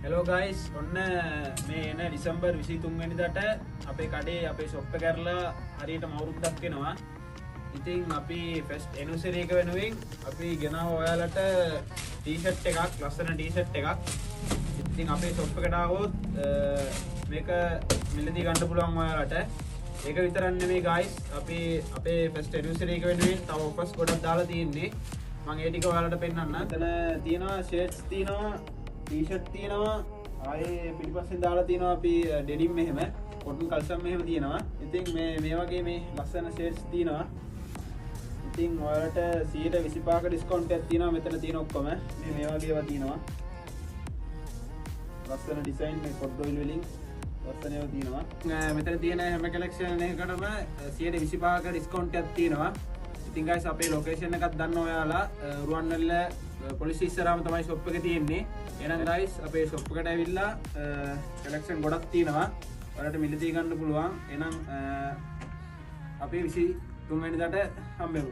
Hello guys, ඔන්න මේ එන ඩිසැම්බර් 23 වෙනිදාට අපේ කඩේ අපේ ෂොප් එක කරලා හරියටම අවුරුද්දක් වෙනවා. ඉතින් අපි ෆස්ට් ඇනිවර්සරි එක වෙනුවෙන් අපි ගෙනාවා ඔයාලට ටී-ෂර්ට් එකක්, ලස්සන ටී-ෂර්ට් එකක්. ඉතින් අපේ ෂොප් එකට ආවොත් මේක මිලදී ගන්න පුළුවන් ඔයාලට. ඒක විතරක් නෙමෙයි guys, අපි අපේ ෆස්ට් ඇනිවර්සරි එක වෙනුවෙන් තව ඔෆර්ස් ගොඩක් දාලා තියෙන්නේ. මම ඒ ටික ඔයාලට පෙන්නන්න. එතන තියෙනවා ෂර්ට්ස් තියෙනවා, ටී-ෂර්ට් තියෙනවා, ආයේ පිටිපස්සෙන් දාලා තියෙනවා අපි ඩෙනිම් මෙහෙම, කොටන් කල්සම් මෙහෙම තියෙනවා. ඉතින් මේ වගේ මේ ලස්සන ෂර්ට්ස් තියෙනවා. ඉතින් ඔයාලට 125ක ඩිස්කවුන්ට් එකක් තියෙනවා මෙතන තියෙන ඔක්කොම. මේ වගේ ඒවා තියෙනවා. ලස්සන ඩිසයින් මේ කොඩ් ඔයිල් වලින් ලස්සන ඒවා තියෙනවා. මෙතන තියෙන හැම කලෙක්ෂන් එකකටම 125ක ඩිස්කවුන්ට් එකක් තියෙනවා. ඉතින් guys අපේ ලොකේෂන් එකක් දන්න ඔයාලා රුවන්වැල්ල පොලිස් ඉස්සරහම තමයි ෂොප් එක තියෙන්නේ. එහෙනම් guys අපේ ෂොප් එකට ඇවිල්ලා කලෙක්ෂන් ගොඩක් තියෙනවා. ඔයාලට මිලදී ගන්න පුළුවන්. එහෙනම් අපි 23 වෙනිදාට හම්බෙමු.